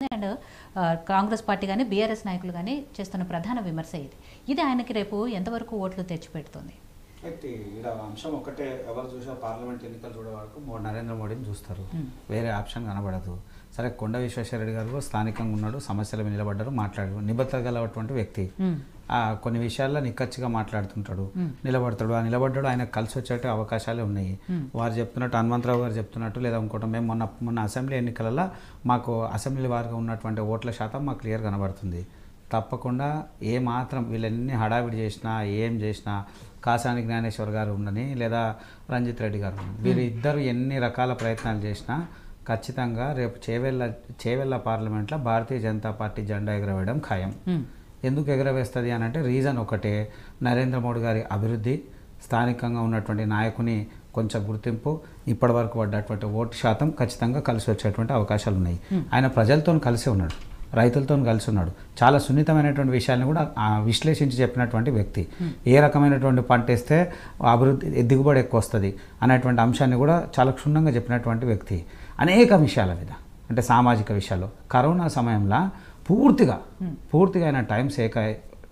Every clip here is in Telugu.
అండ్ కాంగ్రెస్ పార్టీ కానీ బీఆర్ఎస్ నాయకులు కానీ చేస్తున్న ప్రధాన విమర్శ ఇది ఆయనకి రేపు ఎంతవరకు ఓట్లు తెచ్చిపెడుతుంది? అయితే ఇక్కడ అంశం ఒకటే, ఎవరు చూసా పార్లమెంట్ ఎన్నికలు చూడే వరకు నరేంద్ర మోడీని చూస్తారు, వేరే ఆప్షన్ కనబడదు. సరే, కొండ విశ్వేశ్వరరెడ్డి గారు స్థానికంగా ఉన్నాడు, సమస్యల మీద నిలబడ్డారు, మాట్లాడారు, నిబద్ధత గలటువంటి వ్యక్తి. కొన్ని విషయాల్లో నిక్కచ్చిగా మాట్లాడుతుంటాడు, నిలబడతాడు. ఆ నిలబడ్డాడు, ఆయనకు కలిసి వచ్చే అవకాశాలే ఉన్నాయి. వారు చెప్తున్నట్టు, హనుమంతరావు గారు చెప్తున్నట్టు, లేదా ఇంకోటి మేము మొన్న అసెంబ్లీ ఎన్నికలలో మాకు అసెంబ్లీ వారిగా ఉన్నటువంటి ఓట్ల శాతం మాకు క్లియర్ కనబడుతుంది. తప్పకుండా ఏమాత్రం వీళ్ళన్నీ హడావిడి చేసినా ఏం చేసినా, కాసాని జ్ఞానేశ్వర్ గారు ఉండని లేదా రంజిత్ రెడ్డి గారు ఉండని, వీరిద్దరు ఎన్ని రకాల ప్రయత్నాలు చేసినా ఖచ్చితంగా రేపు చేవెళ్ళ పార్లమెంట్లో భారతీయ జనతా పార్టీ జెండా ఎగరవేయడం ఖాయం. ఎందుకు ఎగరవేస్తుంది అని అంటే రీజన్ ఒకటే, నరేంద్ర మోడీ గారి అభివృద్ధి, స్థానికంగా ఉన్నటువంటి నాయకుని కొంచెం గుర్తింపు, ఇప్పటి వరకు పడ్డటువంటి ఓటు శాతం ఖచ్చితంగా కలిసి వచ్చేటువంటి అవకాశాలు ఉన్నాయి. ఆయన ప్రజలతో కలిసి ఉన్నాడు, రైతులతో కలిసి ఉన్నాడు, చాలా సున్నితమైనటువంటి విషయాలను కూడా విశ్లేషించి చెప్పినటువంటి వ్యక్తి. ఏ రకమైనటువంటి పంట వేస్తే అభివృద్ధి దిగుబడి ఎక్కువ వస్తుంది అనేటువంటి అంశాన్ని కూడా చాలా క్షుణ్ణంగా చెప్పినటువంటి వ్యక్తి. అనేక విషయాల మీద, అంటే సామాజిక విషయాల్లో కరోనా సమయంలో పూర్తిగా ఆయన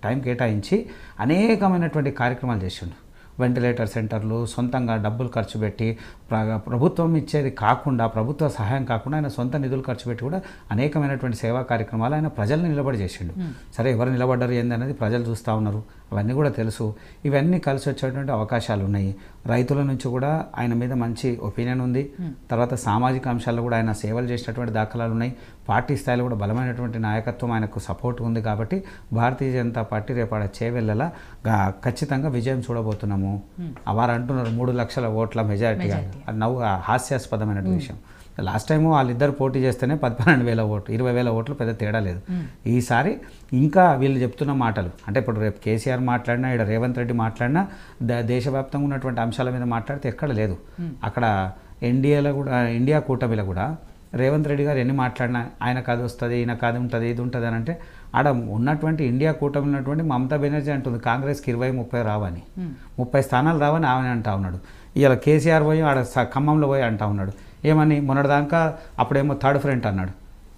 టైం కేటాయించి అనేకమైనటువంటి కార్యక్రమాలు చేసిండు. వెంటిలేటర్ సెంటర్లు, సొంతంగా డబ్బులు ఖర్చు పెట్టి, ప్రభుత్వం ఇచ్చేది కాకుండా, ప్రభుత్వ సహాయం కాకుండా ఆయన సొంత నిధులు ఖర్చు పెట్టి కూడా అనేకమైనటువంటి సేవా కార్యక్రమాలు ఆయన ప్రజల్ని నిలబడి చేసిండు. సరే, ఎవరు నిలబడ్డారు ఏందనేది ప్రజలు చూస్తూ ఉన్నారు, అవన్నీ కూడా తెలుసు. ఇవన్నీ కలిసి వచ్చేటువంటి అవకాశాలు ఉన్నాయి. రైతుల నుంచి కూడా ఆయన మీద మంచి ఒపీనియన్ ఉంది. తర్వాత సామాజిక అంశాల్లో కూడా ఆయన సేవలు చేసినటువంటి దాఖలాలు ఉన్నాయి. పార్టీ స్థాయిలో కూడా బలమైనటువంటి నాయకత్వం ఆయనకు సపోర్ట్ ఉంది. కాబట్టి భారతీయ జనతా పార్టీ రేపు ఆడ చేవెళ్ళలా ఖచ్చితంగా విజయం చూడబోతున్నాము. వారు అంటున్నారు 3 లక్షల ఓట్ల మెజారిటీ. అది హాస్యాస్పదమైన విషయం. లాస్ట్ టైము వాళ్ళిద్దరు పోటీ చేస్తేనే 12,000 ఓట్లు, 20,000 ఓట్లు పెద్ద తేడా లేదు. ఈసారి ఇంకా వీళ్ళు చెప్తున్న మాటలు, అంటే ఇప్పుడు రేపు కేసీఆర్ మాట్లాడినా, ఇక్కడ రేవంత్ రెడ్డి మాట్లాడినా, దేశవ్యాప్తంగా ఉన్నటువంటి అంశాల మీద మాట్లాడితే ఎక్కడ లేదు. అక్కడ ఇండియా కూటమిలో కూడా రేవంత్ రెడ్డి గారు ఎన్ని మాట్లాడినా ఆయనకు అది వస్తుంది, ఈయనకు అది ఉంటుంది, ఇది ఉంటుంది అని అంటే, ఆడ ఉన్నటువంటి ఇండియా కూటమి ఉన్నటువంటి మమతా బెనర్జీ అంటుంది కాంగ్రెస్కి 20-30 రావని, 30 స్థానాలు రావని ఆమె అంటా ఉన్నాడు. ఇవాళ కేసీఆర్ పోయి ఆడ ఖమ్మంలో పోయి అంటా ఉన్నాడు. ఏమని, మొన్నటిదాకా అప్పుడేమో థర్డ్ ఫ్రంట్ అన్నాడు,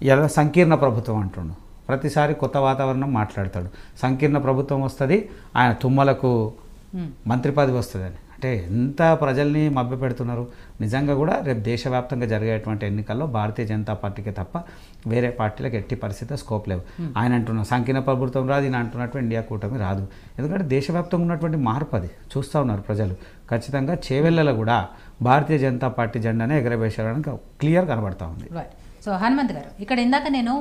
ఇలా సంకీర్ణ ప్రభుత్వం అంటుండు. ప్రతిసారి కొత్త వాతావరణం మాట్లాడతాడు. సంకీర్ణ ప్రభుత్వం వస్తుంది, ఆయన తుమ్మలకు మంత్రి పదవి వస్తుందని. అంటే ఎంత ప్రజల్ని మభ్యపెడుతున్నారు. నిజంగా కూడా రేపు దేశవ్యాప్తంగా జరిగేటువంటి ఎన్నికల్లో భారతీయ జనతా పార్టీకి తప్ప వేరే పార్టీలకు ఎట్టి పరిస్థితి స్కోప్ లేవు. ఆయన అంటున్న సంకీర్ణ ప్రభుత్వం రాదు, ఈయన అంటున్నటువంటి ఇండియా కూటమి రాదు. ఎందుకంటే దేశవ్యాప్తంగా ఉన్నటువంటి మార్పు అది చూస్తూ ఉన్నారు ప్రజలు. ఖచ్చితంగా చేవెళ్ళలో కూడా భారతీయ జనతా పార్టీ జెండానే ఎగరవేశారని క్లియర్ కనబడతా ఉంది. సో హనుమంత్ గారు, ఇక్కడ ఇందాక నేను